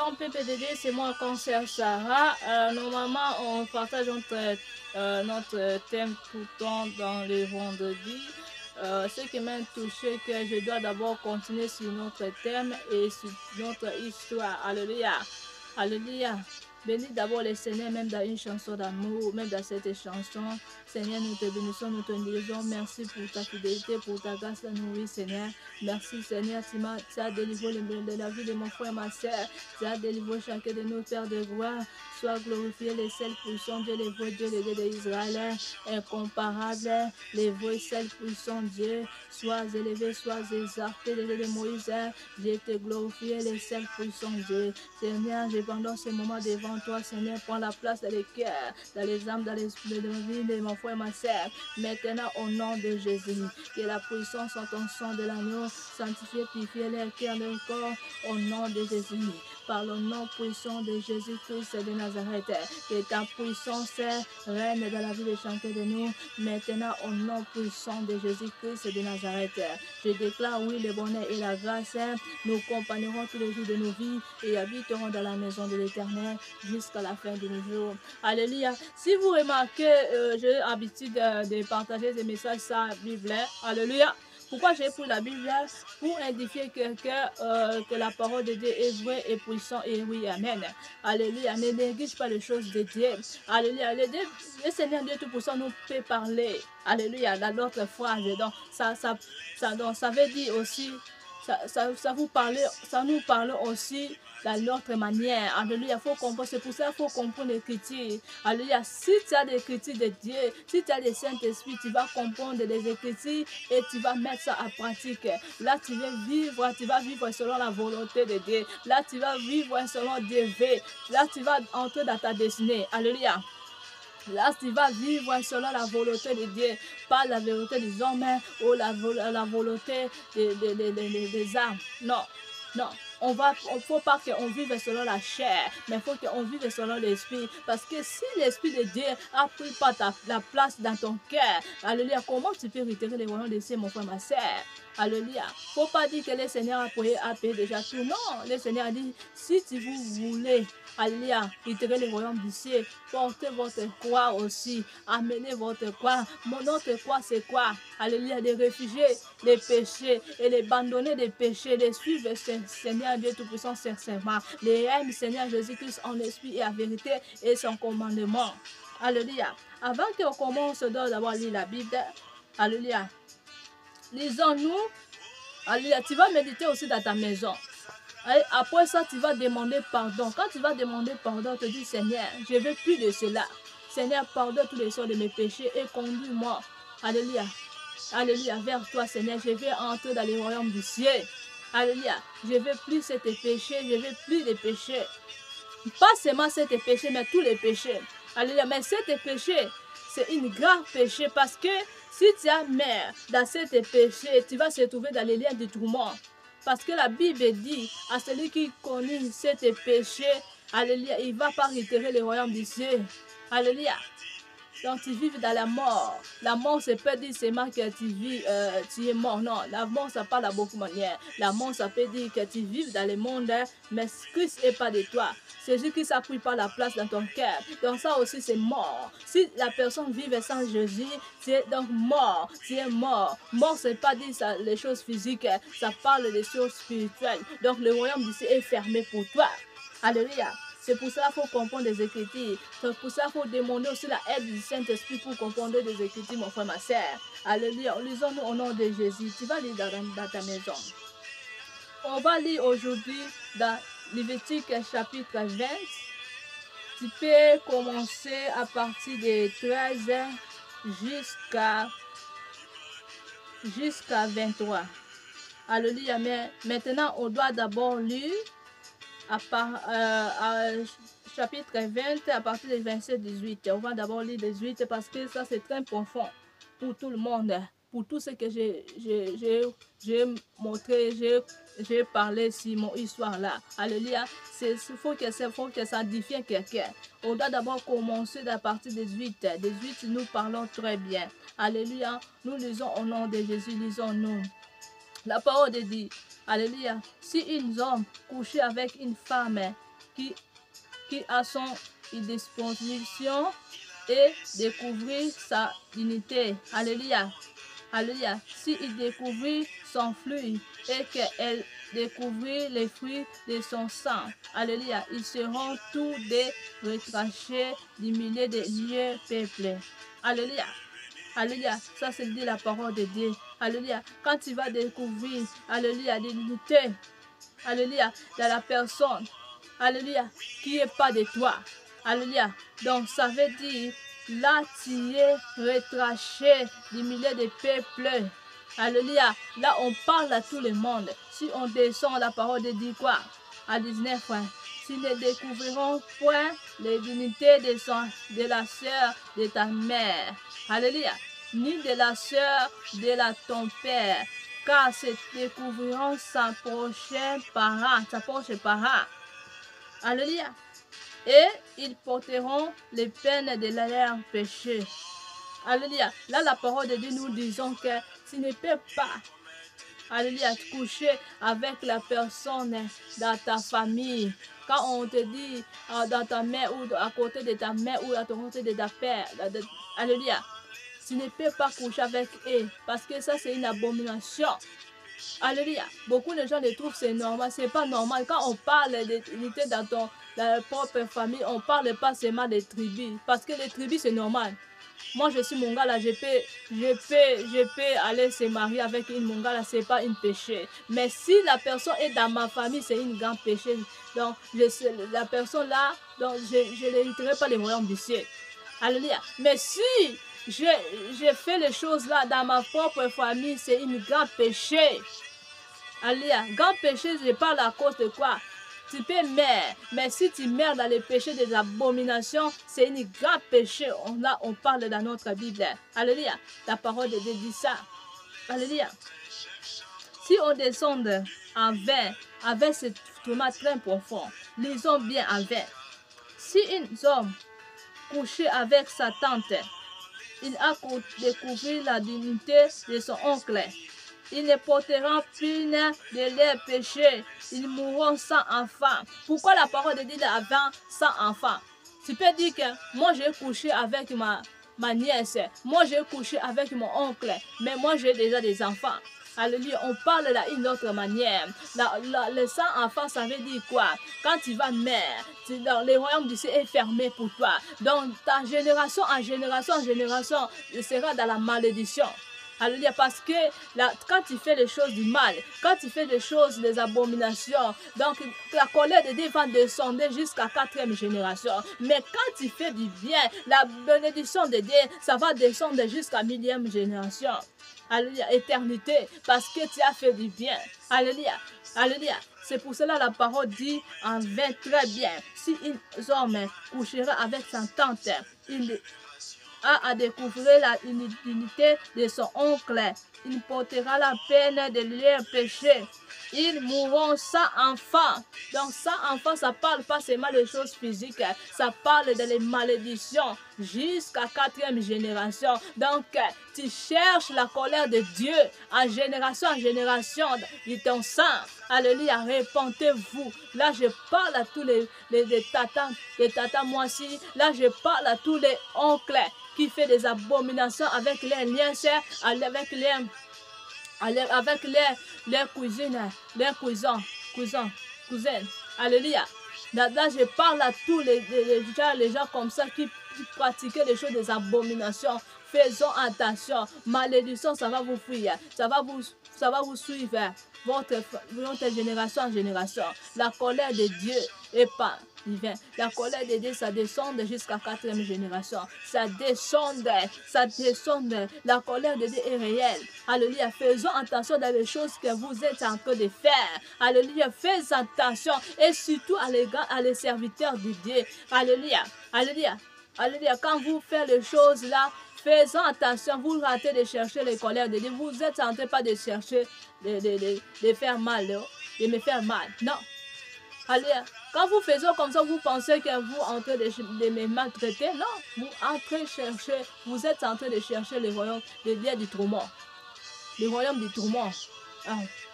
Shalom PPDD, c'est moi Cancer Sarah. Normalement, on partage notre thème tout le temps dans les vendredis. Ce qui m'a touché, que je dois d'abord continuer sur notre thème et sur notre histoire. Alléluia. Alléluia. Bénis d'abord le Seigneur, même dans une chanson d'amour, même dans cette chanson. Seigneur, nous te bénissons, nous te disons merci pour ta fidélité, pour ta grâce à nous, oui, Seigneur. Merci, Seigneur, tu as délivré de la vie de mon frère, ma soeur. Tu as délivré chacun de nos pères de gloire. Sois glorifié, les seuls puissants Dieu, les vrais Dieu, les dieux d'Israël, incomparable, les vrais seuls puissants Dieu. Sois élevé, sois exalté, les dieux de Moïse. Je te glorifie, les seuls puissants Dieu. Seigneur, je pendant ce moment devant toi, Seigneur, prends la place dans les cœurs, dans les âmes, dans l'esprit de la vie de mon frère, ma soeur. Maintenant, au nom de Jésus, que la puissance en ton sang de l'agneau, sanctifier, purifier les cœurs, le corps, au nom de Jésus. Par le nom puissant de Jésus-Christ de Nazareth, que ta puissance règne dans la vie de chacun de nous, maintenant au nom puissant de Jésus-Christ de Nazareth. Je déclare, oui, le bonheur et la grâce nous accompagneront tous les jours de nos vies et habiteront dans la maison de l'Éternel jusqu'à la fin de nos jours. Alléluia. Si vous remarquez, j'ai l'habitude de partager des messages sur la Bible. Alléluia. Pourquoi j'ai pris la Bible? Pour indiquer que la parole de Dieu est vraie et puissante et oui, amen. Alléluia. Ne néglige pas les choses de Dieu. Alléluia. Le Seigneur Dieu Tout-Puissant nous peut parler. Alléluia. Dans notre phrase. Donc, ça veut dire aussi, ça nous parle aussi dans notre manière. Alléluia, faut comprendre. C'est pour ça qu'il faut comprendre l'écriture. Alléluia, si tu as l'écriture de Dieu, si tu as le Saint-Esprit, tu vas comprendre les écritures et tu vas mettre ça en pratique. Là, tu vas vivre selon la volonté de Dieu. Là, tu vas vivre selon Dieu. Là, tu vas entrer dans ta destinée. Alléluia. Là, tu vas vivre selon la volonté de Dieu, pas la volonté des hommes ou la volonté des âmes. Non, non. Il ne faut pas qu'on vive selon la chair, mais il faut qu'on vive selon l'esprit. Parce que si l'esprit de Dieu a pris pas la place dans ton cœur, alléluia, comment tu peux retirer les royaumes de ciel, mon frère, ma soeur? Alléluia. Il ne faut pas dire que le Seigneur a payé déjà tout. Non, le Seigneur a dit, si vous voulez, alléluia, retirer les royaumes du ciel, portez votre croix aussi, amenez votre croix. Notre croix, c'est quoi? Alléluia, les réfugiés, les péchés, et les abandonner des péchés, les suivre, Seigneur Dieu Tout-Puissant, sincèrement. Les aimer, Seigneur Jésus-Christ, en esprit et en vérité, et son commandement. Alléluia. Avant qu'on commence, on doit d'abord lire la Bible. Alléluia. Lisons-nous. Alléluia. Tu vas méditer aussi dans ta maison. Et après ça, tu vas demander pardon. Quand tu vas demander pardon, tu dis, Seigneur, je ne veux plus de cela. Seigneur, pardonne tous les sorts de mes péchés et conduis-moi. Alléluia. Alléluia. Vers toi, Seigneur, je vais entrer dans les royaumes du ciel. Alléluia. Je ne veux plus ces péchés. Je ne veux plus les péchés. Pas seulement ces péchés, mais tous les péchés. Alléluia. Mais ces péchés, c'est une grave péché parce que si tu as mère dans ces péchés, tu vas se trouver dans les liens du tourment. Parce que la Bible dit à celui qui connaît ces péchés, alléluia, il ne va pas retirer le royaume du ciel. Alléluia. Donc tu vis dans la mort. La mort, c'est pas dire seulement que tu es mort. Non, la mort, ça parle à beaucoup de manières. La mort, ça peut dire que tu vis dans le monde, mais Christ n'est pas de toi. C'est Jésus qui n'a pris pas la place dans ton cœur. Donc ça aussi, c'est mort. Si la personne vit sans Jésus, c'est donc mort. Tu es mort. Mort, c'est pas dire ça, les choses physiques. Ça parle des choses spirituelles. Donc le royaume du ciel est fermé pour toi. Alléluia. C'est pour ça qu'il faut comprendre les Écritures. C'est pour ça qu'il faut demander aussi la aide du Saint-Esprit pour comprendre les Écritures, mon frère, ma soeur. Alléluia. Lisons-nous au nom de Jésus. Tu vas lire dans ta maison. On va lire aujourd'hui dans Lévitique chapitre 20. Tu peux commencer à partir de 13 jusqu'à 23. Alléluia. Mais maintenant, on doit d'abord lire chapitre 20 à partir du verset 18. On va d'abord lire 18 parce que ça c'est très profond pour tout le monde, pour tout ce que j'ai montré, j'ai parlé sur mon histoire là. Alléluia. Il faut que ça édifie quelqu'un. On doit d'abord commencer à partir de 18. 18, nous parlons très bien. Alléluia. Nous lisons au nom de Jésus, lisons-nous. La parole de Dieu. Alléluia. Si un homme couche avec une femme qui a son disposition et découvrir sa dignité. Alléluia. Alléluia. S'il découvrit son fruit et qu'elle découvrit les fruits de son sang. Alléluia. Ils seront tous des retranchés du milieu des lieux peuplés. Alléluia. Alléluia. Ça, c'est dit la parole de Dieu. Alléluia. Quand tu vas découvrir, alléluia, l'unité, alléluia, dans la personne, alléluia, qui n'est pas de toi. Alléluia. Donc, ça veut dire, là, tu es retranché du milieu des peuples. Alléluia. Là, on parle à tout le monde. Si on descend la parole de Dieu, quoi? À 19 points. S'ils ne découvriront point les dignités de la sœur de ta mère. Alléluia. Ni de la sœur de ton père. Car se découvriront sa prochaine parent. Sa prochaine parent. Alléluia. Et ils porteront les peines de leur péché. Alléluia. Là, la parole de Dieu, nous disons que tu ne peux pas, alléluia, coucher avec la personne dans ta famille. Quand on te dit dans ta mère ou à côté de ta mère ou à côté de ta père, alléluia, tu ne peux pas coucher avec eux parce que ça, c'est une abomination. Alléluia. Beaucoup de gens les trouvent c'est normal. C'est pas normal. Quand on parle d'unité dans ta propre famille, on parle pas seulement des tribus. Parce que les tribus, c'est normal. Moi, je suis Mongala, je peux aller se marier avec une Mongala, c'est pas un péché. Mais si la personne est dans ma famille, c'est un grand péché. Donc, la personne là, donc je n'hériterai pas les royaumes du ciel. Alléluia. Mais si je fais les choses là dans ma propre famille, c'est un grand péché. Alléluia. Grand péché, je parle à cause de quoi? Tu peux meurs, mais si tu meurs dans le péché des abominations, c'est un grand péché. Là, on parle dans notre Bible. Alléluia. La parole de Dieu dit ça. Alléluia. Si on descend en vain, avec ce trauma très profond, lisons bien en vain. Si un homme couché avec sa tante, il a découvert la dignité de son oncle. Ils ne porteront plus de leurs péchés. Ils mourront sans enfant. Pourquoi la parole de Dieu avant sans enfant? Tu peux dire que moi j'ai couché avec ma nièce. Moi j'ai couché avec mon oncle. Mais moi j'ai déjà des enfants. Alléluia, on parle là d'une autre manière. Le sans enfant, ça veut dire quoi? Quand tu vas mère, dans le royaume du ciel est fermé pour toi. Donc ta génération en génération en génération sera dans la malédiction. Alléluia, parce que quand tu fais les choses du mal, quand tu fais les choses des abominations, donc la colère de Dieu va descendre jusqu'à 4e génération. Mais quand tu fais du bien, la bénédiction de Dieu, ça va descendre jusqu'à 1000e génération. Alléluia, éternité, parce que tu as fait du bien. Alléluia, alléluia. C'est pour cela la parole dit en vain très bien. Si un homme couchera avec sa tante, il a à découvrir la dignité de son oncle. Il portera la peine de leur péché. Ils mourront sans enfant. Donc sans enfant, ça parle pas seulement de choses physiques. Ça parle de les malédictions jusqu'à 4e génération. Donc tu cherches la colère de Dieu en génération de ton sang. Alléluia, répentez-vous. Là, je parle à tous les tatas moi aussi. Là, je parle à tous les oncles qui fait des abominations avec les liens, avec les cousines, les cousins. Alléluia. Là, je parle à tous les gens comme ça qui pratiquent les choses des abominations. Faisons attention. Malédiction, ça va vous fuir. Ça va vous suivre. Votre génération en génération. La colère de Dieu est pas divin. La colère de Dieu, ça descend jusqu'à 4e génération. Ça descend. La colère de Dieu est réelle. Alléluia. Faisons attention dans les choses que vous êtes en train de faire. Alléluia. Faites attention. Et surtout à les serviteurs de Dieu. Alléluia. Alléluia. Alléluia. Quand vous faites les choses là, faisons attention, vous ratez de chercher les colères de Dieu. Vous êtes en train pas de chercher de faire mal, de me faire mal. Non. Alléluia. Quand vous faites comme ça, vous pensez que vous êtes en train de me maltraiter. Non. Vous êtes en train de chercher le royaume de Dieu du tourment. Le royaume du tourment.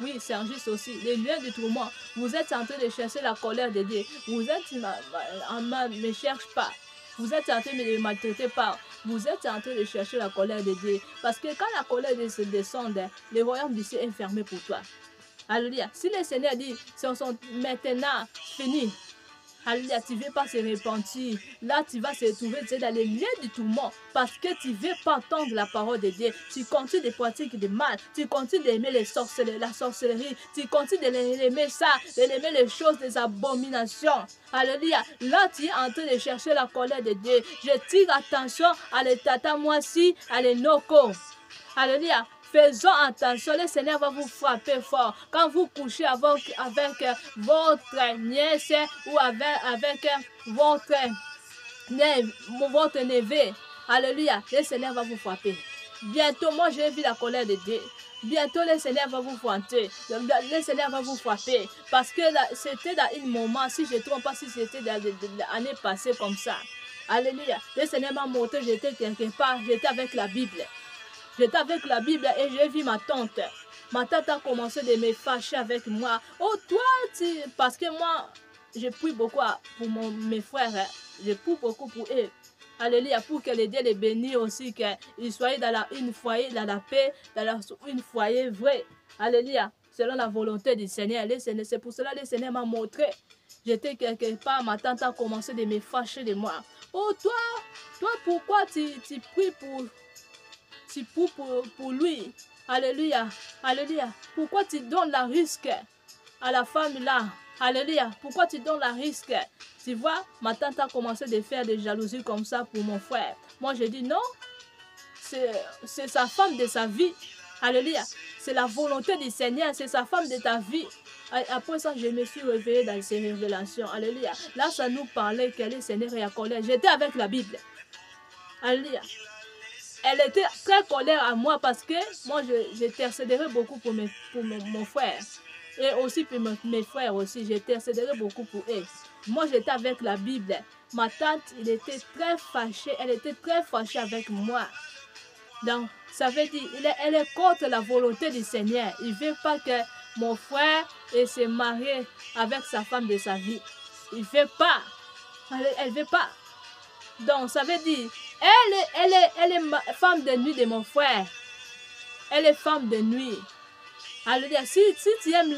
Oui, c'est injuste aussi. Les lieux du tourment. Vous êtes en train de chercher la colère de Dieu. Vous êtes en mode, ne cherche pas. Vous êtes en train de ne maltraiter pas. Vous êtes en train de chercher la colère de Dieu. Parce que quand la colère de Dieu se descend, le royaume du ciel est fermé pour toi. Alléluia. Si le Seigneur dit, c'est maintenant fini. Alléluia, tu ne veux pas se repentir. Là, tu vas se retrouver dans les lieux du tourment parce que tu ne veux pas entendre la parole de Dieu. Tu continues de pratiquer du mal. Tu continues d'aimer la sorcellerie. Tu continues d'aimer ça, d'aimer les choses, des abominations. Alléluia. Là, tu es en train de chercher la colère de Dieu. Je tire attention à les tata moisi, à les noko. Alléluia. Faisons attention, le Seigneur va vous frapper fort. Quand vous couchez avec votre nièce ou avec votre neveu, alléluia, le Seigneur va vous frapper. Bientôt, moi j'ai vu la colère de Dieu. Bientôt, le Seigneur va vous frapper. Le Seigneur va vous frapper. Parce que c'était dans un moment, si je ne trompe pas, si c'était dans l'année passée comme ça. Alléluia. Le Seigneur m'a montré, j'étais quelque part, j'étais avec la Bible. J'étais avec la Bible et j'ai vu ma tante. Ma tante a commencé de me fâcher avec moi. Oh, toi, parce que moi, je prie beaucoup pour mes frères. Je prie beaucoup pour eux. Alléluia, pour que les Dieu les bénisse aussi, qu'ils soient dans une foyer, dans la paix, dans une foyer vrai. Alléluia, selon la volonté du Seigneur. C'est pour cela que le Seigneur m'a montré. J'étais quelque part, ma tante a commencé de me fâcher de moi. Oh, toi, pourquoi tu pries pour lui? Alléluia, alléluia. Pourquoi tu donnes la risque à la femme là? Alléluia. Pourquoi tu donnes la risque? Tu vois, ma tante a commencé de faire des jalousies comme ça pour mon frère. Moi, je dis non. C'est sa femme de sa vie. Alléluia. C'est la volonté du Seigneur. C'est sa femme de ta vie. Après ça, je me suis réveillée dans ces révélations. Alléluia. Là, ça nous parlait que le Seigneur est à colère. J'étais avec la Bible. Alléluia. Elle était très colère à moi parce que moi, j'intercéderais beaucoup pour mon frère. Et aussi pour mes frères aussi. J'intercéderais beaucoup pour eux. Moi, j'étais avec la Bible. Ma tante, elle était très fâchée. Elle était très fâchée avec moi. Donc, ça veut dire, elle est contre la volonté du Seigneur. Il ne veut pas que mon frère se marie avec sa femme de sa vie. Il ne veut pas. Elle ne veut pas. Donc, ça veut dire, elle est femme de nuit de mon frère. Elle est femme de nuit. Alléluia. Si tu aimes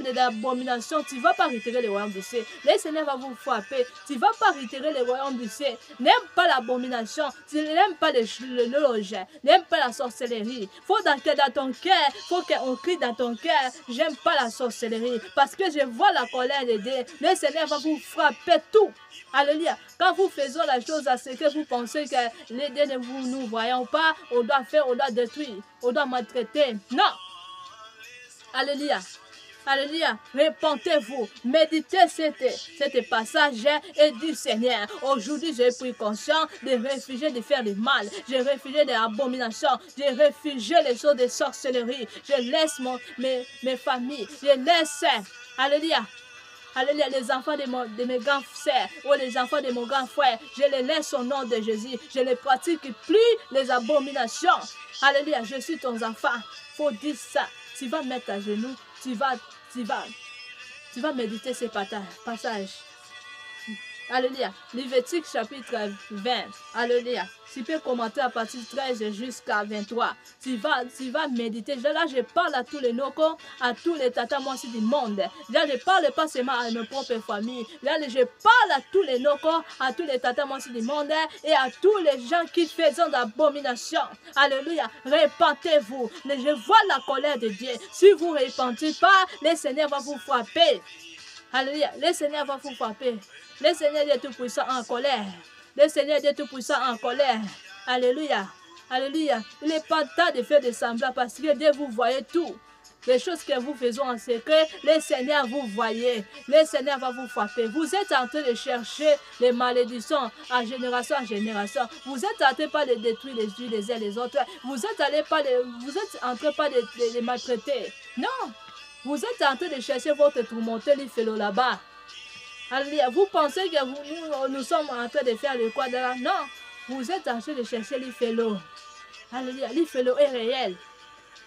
les abominations, tu ne vas pas retirer le royaume du ciel. Le Seigneur va vous frapper. Tu ne vas pas retirer le royaume du ciel. N'aime pas l'abomination. Tu n'aimes pas le loge. N'aime pas la sorcellerie. Faut dans ton cœur, faut qu'on crie dans ton cœur. J'aime pas la sorcellerie. Parce que je vois la colère de Dieu. Le Seigneur va vous frapper tout. Alléluia. Quand vous faisons la chose à ce que vous pensez que les dieux ne nous voyons pas, on doit faire, on doit détruire, on doit maltraiter. Non. Alléluia. Alléluia. Repentez-vous. Méditez cette passage et du Seigneur. Aujourd'hui, j'ai pris conscience de refuser de faire du mal. J'ai refusé de l'abomination. J'ai refusé les choses de sorcellerie. Je laisse mes familles. Je laisse. Alléluia. Alléluia, les enfants de mes grands frères ou les enfants de mon grand frère, je les laisse au nom de Jésus. Je ne pratique plus les abominations. Alléluia, je suis ton enfant. Faut dire ça. Tu vas mettre à genoux, tu vas méditer ces passages. Alléluia. Lévitique chapitre 20. Alléluia. Tu peux commenter à partir de 13 jusqu'à 23. Tu vas méditer. Là, je parle à tous les nokos, à tous les tatamoisi du monde. Là, je ne parle pas seulement à mes propres familles. Là, je parle à tous les nokos, à tous les tatamoisi du monde et à tous les gens qui font d'abomination. Alléluia. Repentez-vous. Je vois la colère de Dieu. Si vous ne repentez pas, le Seigneur va vous frapper. Alléluia. Le Seigneur va vous frapper. Le Seigneur Dieu Tout-Puissant en colère. Le Seigneur Dieu Tout-Puissant en colère. Alléluia. Alléluia. Il n'est pas temps de faire des semblants parce que Dieu vous voyez tout. Les choses que vous faisons en secret, le Seigneur vous voyez. Le Seigneur va vous frapper. Vous êtes en train de chercher les malédictions à génération en génération. Vous êtes en train pas de détruire les uns les uns les autres. Vous êtes en train pas de les maltraiter. Non. Vous êtes en train de chercher votre tourmenteur, il fait là-bas. Alléluia. Vous pensez que nous sommes en train de faire le quoi de là? Non. Vous êtes en train de chercher l'Ifelo. Alléluia. L'Ifelo est réel.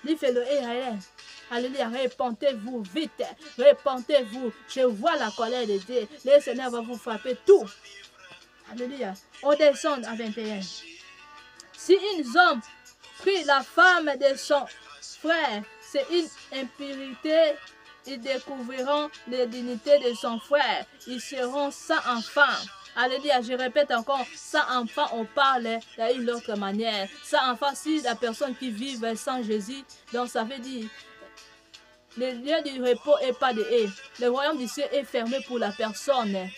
L'Ifelo est réel. Alléluia, répentez-vous vite, répentez-vous. Je vois la colère de Dieu. Le Seigneur va vous frapper tout. Alléluia. On descend à 21. Si un homme prie la femme de son frère, c'est une impurité. Ils découvriront l'indignité de son frère. Ils seront sans enfant. Alléluia, je répète encore, sans enfant, on parle d'une autre manière. Sans enfant, si la personne qui vit sans Jésus, donc ça veut dire, le lieu du repos est pas de haie. Le royaume du ciel est fermé pour la personne.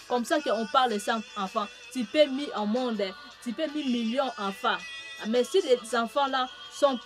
Comme ça qu'on parle sans enfant. Tu peux mis au monde, tu peux mis millions d'enfants. Mais si les enfants-là sont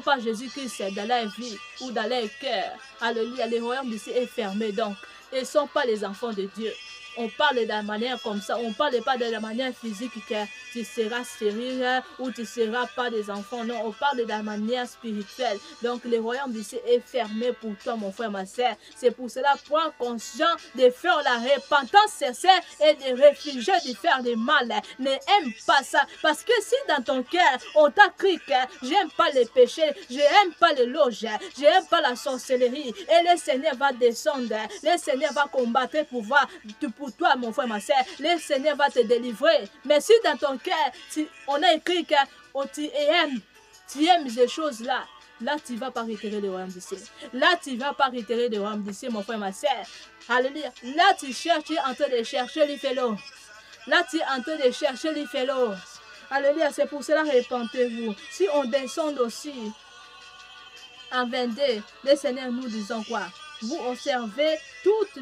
pas Jésus-Christ dans leur vie ou dans leur cœur, alléluia, le royaume du ciel est fermé donc. Ils ne sont pas les enfants de Dieu. On parle de la manière comme ça, on ne parle pas de la manière physique que tu seras stérile ou tu ne seras pas des enfants. Non, on parle de la manière spirituelle. Donc le royaume du ciel est fermé pour toi, mon frère, ma soeur. C'est pour cela, prends conscience de faire la repentance sincère et de réfugier de faire le mal. N'aime pas ça. Parce que si dans ton cœur, on t'a cru que j'aime pas les péchés, je n'aime pas les loges, je n'aime pas la sorcellerie, et le Seigneur va descendre, le Seigneur va combattre pour toi, mon frère, ma soeur, le Seigneur va te délivrer. Mais si dans ton cœur, on a écrit que tu aimes ces choses-là, là, tu ne vas pas retirer le royaume du ciel. Là, tu ne vas pas retirer le royaume du ciel, mon frère, ma soeur. Alléluia. Là, tu es en train de chercher les félos. Là, tu es en train de chercher les félos. Alléluia. C'est pour cela, répentez-vous. Si on descend aussi en 22, le Seigneur nous disons quoi? Vous observez toutes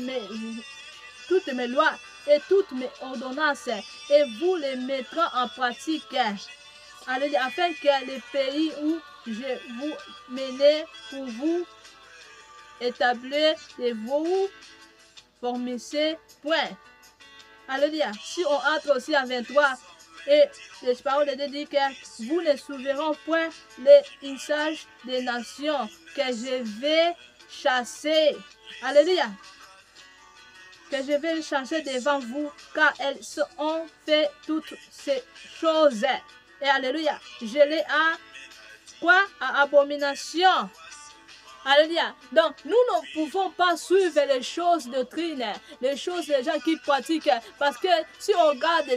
mes lois et toutes mes ordonnances et vous les mettrez en pratique. Alléluia, afin que les pays où je vous mène pour vous établir et vous formissez point. Alléluia. Si on entre aussi à 23 et les paroles de Dieu disent que vous ne souverrez point les usages des nations que je vais chasser. Alléluia. Que je vais chasser devant vous, car elles ont fait toutes ces choses. Et alléluia, je les à quoi? À abomination. Alléluia. Donc, nous ne pouvons pas suivre les choses de doctrine, les choses des gens qui pratiquent. Parce que si on regarde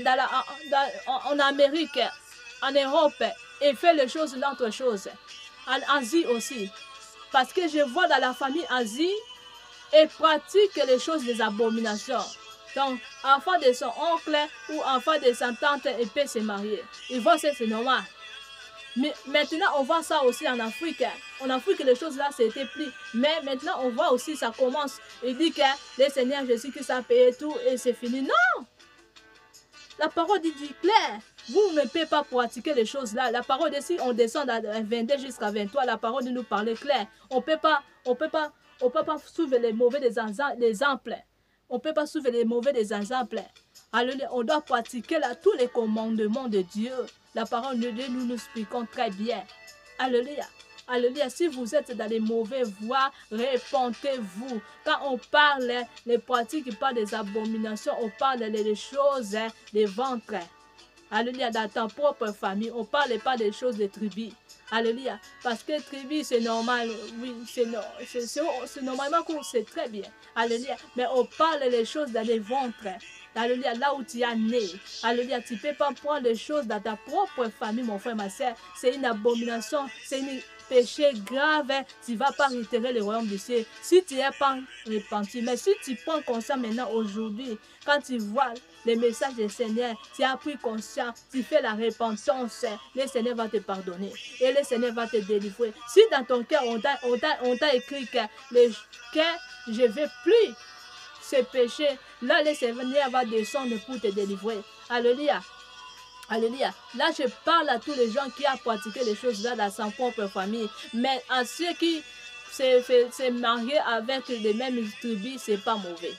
en Amérique, en Europe, ils font les choses d'autres choses. En Asie aussi. Parce que je vois dans la famille Asie, et pratique les choses des abominations. Donc, enfant de son oncle ou enfant de sa tante, il peut se marier. Ils voient ça, c'est normal. Mais maintenant, on voit ça aussi en Afrique. En Afrique, les choses là, c'était pris. Mais maintenant, on voit aussi, ça commence. Il dit que le Seigneur Jésus-Christ a payé tout et c'est fini. Non! La parole dit clair. Vous ne pouvez pas pratiquer les choses là. La parole dit, si on descend à 22 jusqu'à 23, la parole de nous parler clair. On peut pas suivre les mauvais des exemples. On ne peut pas suivre les mauvais des exemples. Alléluia. On doit pratiquer là, tous les commandements de Dieu. La parole de Dieu, nous expliquons très bien. Alléluia. Alléluia. Si vous êtes dans les mauvaises voies, répentez-vous. Quand on parle, les pratiques, il parle des abominations, on parle des choses, des ventres. Alléluia. Dans ta propre famille, on ne parle pas des choses des tribus. Alléluia. Parce que tribu, c'est normal. Oui, c'est normalement qu'on sait très bien. Alléluia. Mais on parle des choses dans les ventres. Alléluia. Là où tu es né. Alléluia. Tu ne peux pas prendre les choses dans ta propre famille, mon frère, ma soeur. C'est une abomination. C'est un péché grave. Tu ne vas pas retirer le royaume du ciel. Si tu n'es pas repenti. Mais si tu prends conscience maintenant, aujourd'hui, quand tu vois les messages du Seigneur, tu as pris conscience, tu fais la repentance, le Seigneur va te pardonner et le Seigneur va te délivrer. Si dans ton cœur, on t'a écrit que je ne vais plus ce péché, là le Seigneur va descendre pour te délivrer. Alléluia. Alléluia. Là, je parle à tous les gens qui ont pratiqué les choses là dans sa propre famille. Mais à ceux qui se mariés avec les mêmes tribus, ce n'est pas mauvais.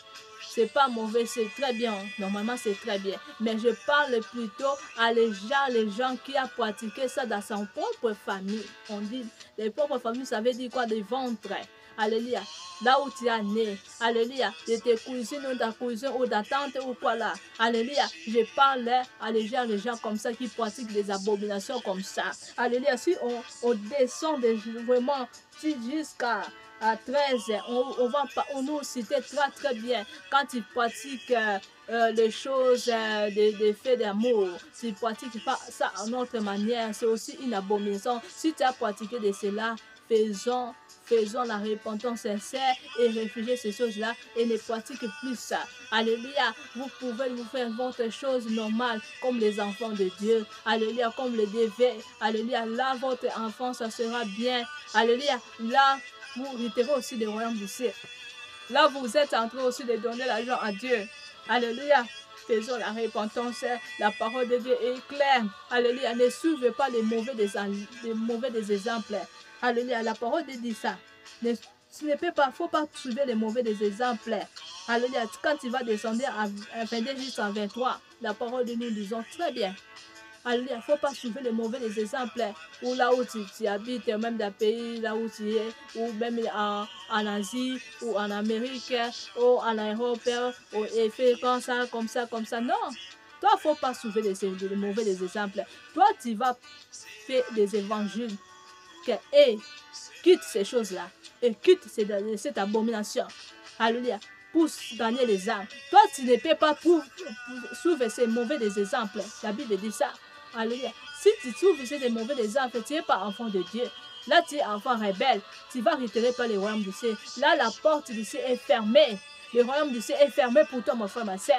C'est pas mauvais, c'est très bien. Normalement, c'est très bien. Mais je parle plutôt à les gens qui ont pratiqué ça dans son propre famille. On dit, les propres familles, ça veut dire quoi? Des ventres. Alléluia. Là où tu es né, alléluia, de tes cousines ou ta cousine ou ta tante ou quoi là, alléluia, je parle à les gens comme ça qui pratiquent des abominations comme ça, alléluia, si on descend vraiment jusqu'à 13, on nous citer très bien quand tu pratiques les choses des faits d'amour, tu ne pratiques pas ça en autre manière, c'est aussi une abomination. Si tu as pratiqué de cela, faisons la repentance sincère et réfugier ces choses-là et ne pratiquez plus ça. Alléluia. Vous pouvez vous faire votre chose normale comme les enfants de Dieu. Alléluia. Comme le dévait. Alléluia. Là, votre enfant, ça sera bien. Alléluia. Là, vous hériterez aussi des royaumes du ciel. Là, vous êtes en train aussi de donner l'argent à Dieu. Alléluia. Faisons la repentance, la parole de Dieu est claire. Alléluia. Ne suivez pas les mauvais des exemples. Alléluia. La parole de Dieu dit ça. Tu ne peux pas, faut pas suivre les mauvais des exemples. Alléluia. Quand tu vas descendre à 22 jusqu'à 23, la parole de nous disons très bien. Alléluia, il ne faut pas suivre les mauvais des exemples. Ou là où tu habites, même dans le pays, là où tu es, ou même en Asie, ou en Amérique, ou en Europe, et fait comme ça. Non, toi, il ne faut pas suivre les mauvais des exemples. Toi, tu vas faire des évangiles. Et quitte ces choses-là. Et quitte cette abomination. Alléluia. Pour gagner les âmes. Toi, tu ne peux pas suivre ces mauvais des exemples. La Bible dit ça. Alléluia. Si tu trouves ces mauvais exemples, tu n'es pas enfant de Dieu. Là, tu es enfant rebelle. Tu vas retirer par les royaumes du ciel. Là, la porte du ciel est fermée. Le royaume du ciel est fermé pour toi, mon frère, ma soeur.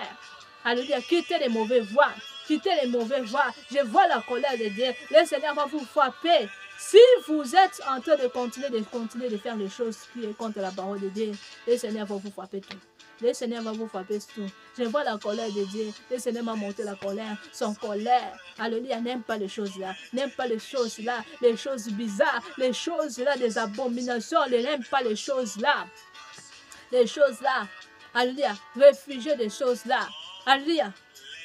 Alléluia. Quittez les mauvais voies. Quittez les mauvais voies. Je vois la colère de Dieu. Le Seigneur va vous frapper. Si vous êtes en train de continuer de faire les choses qui sont contre la parole de Dieu, le Seigneur va vous frapper tout. Le Seigneur va vous frapper tout. Je vois la colère de Dieu. Le Seigneur m'a montré la colère. Son colère. Alléluia. N'aime pas les choses là. N'aime pas les choses là. Les choses bizarres. Les choses là. Des abominations. N'aime pas les choses là. Les choses là. Alléluia. Réfugiez des choses là. Alléluia.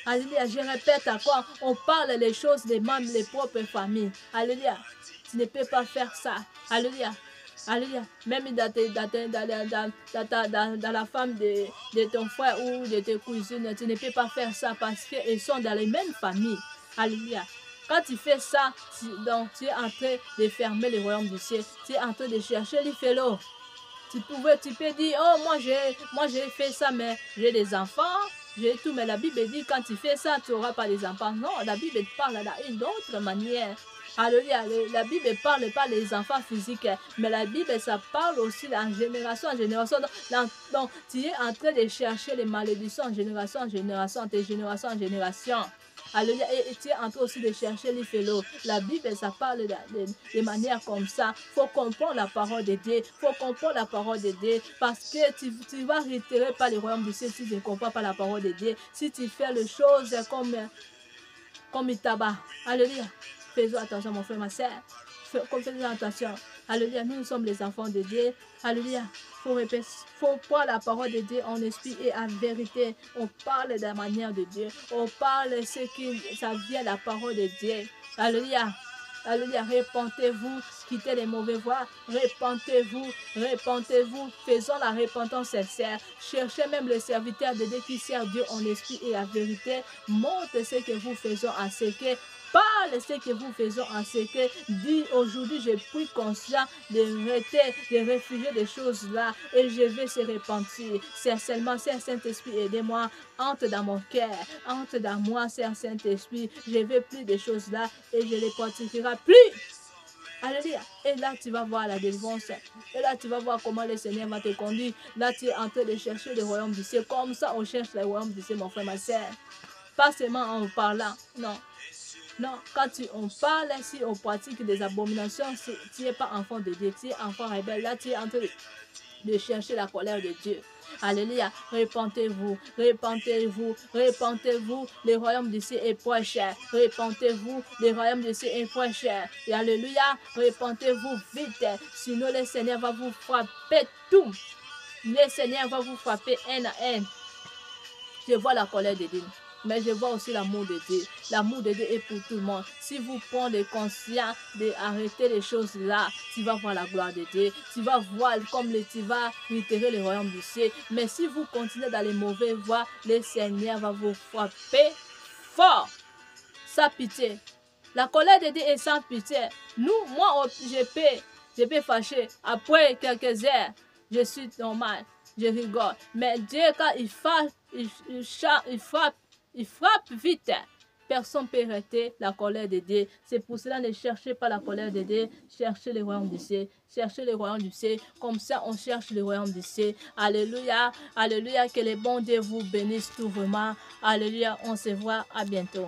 Alléluia. Je répète à quoi on parle les choses des membres, les propres familles. Alléluia. Tu ne peux pas faire ça. Alléluia. Alléluia. Même dans la femme de ton frère ou de tes cousines, tu ne peux pas faire ça parce qu'ils sont dans les mêmes familles. Alléluia. Quand tu fais ça, tu es en train de fermer le royaume du ciel. Tu es en train de chercher les félos. Tu peux dire, oh, moi j'ai fait ça, mais j'ai des enfants. J'ai tout, mais la Bible dit, quand tu fais ça, tu n'auras pas des enfants. Non, la Bible parle d'une autre manière. Alléluia, la Bible parle pas des enfants physiques, mais la Bible, ça parle aussi de génération en génération. Donc, tu es en train de chercher les malédictions en génération, tes générations en génération. Alléluia, et tu es en train aussi de chercher les félos. La Bible, ça parle de manière comme ça. Il faut comprendre la parole de Dieu. Il faut comprendre la parole de Dieu. Parce que tu vas retirer pas le royaume du ciel si tu ne comprends pas la parole de Dieu. Si tu fais les choses comme il tabac. Alléluia. Faisons attention, mon frère, ma soeur. Faisons attention. Alléluia. Nous sommes les enfants de Dieu. Alléluia. Faut prendre la parole de Dieu en esprit et en vérité. On parle de la manière de Dieu. On parle ce qui ça vient de la parole de Dieu. Alléluia. Alléluia. Répentez-vous. Quittez les mauvais voies. Répentez-vous. Répentez-vous. Faisons la repentance sincère. Cherchez même le serviteur de Dieu qui sert Dieu en esprit et en vérité. Montre ce que vous faisons en secret. Parle ce que vous faisons en secret. Dis aujourd'hui, j'ai pris conscience de réfugier des choses là et je vais se repentir. C'est seulement, c'est Saint-Esprit, aidez-moi. Entre dans mon cœur, entre dans moi, c'est Saint-Esprit. Je veux plus de choses là et je les pratiquerai plus. Alléluia. Et là, tu vas voir la délivrance. Et là, tu vas voir comment le Seigneur va te conduire. Là, tu es en train de chercher le royaume du ciel. Comme ça, on cherche le royaume du ciel, mon frère, ma soeur. Pas seulement en parlant, non. Non, quand on parle, si on pratique des abominations, tu n'es pas enfant de Dieu, tu es enfant rebelle. Là, tu es en train de chercher la colère de Dieu. Alléluia. Repentez-vous, repentez-vous, repentez-vous. Le royaume du ciel est proche. Repentez-vous, le royaume du ciel est proche. Et alléluia. Repentez-vous vite. Sinon, le Seigneur va vous frapper tout. Le Seigneur va vous frapper un à un. Je vois la colère de Dieu. mais je vois aussi l'amour de Dieu. L'amour de Dieu est pour tout le monde. Si vous prenez conscience d'arrêter les choses là, tu vas voir la gloire de Dieu. Tu vas voir comme tu vas retirer le royaume du ciel. Mais si vous continuez dans les mauvaises voies, le Seigneur va vous frapper fort, sans pitié. La colère de Dieu est sans pitié. Moi, je peux fâcher. Après quelques heures, je suis normal, je rigole. Mais Dieu, quand il frappe vite. Personne ne peut arrêter la colère de Dieu. C'est pour cela, ne cherchez pas la colère de Dieu. Cherchez le royaume du ciel. Cherchez le royaume du ciel. Comme ça, on cherche le royaume du ciel. Alléluia. Alléluia. Que le bon Dieu vous bénisse tout vraiment. Alléluia. On se voit à bientôt.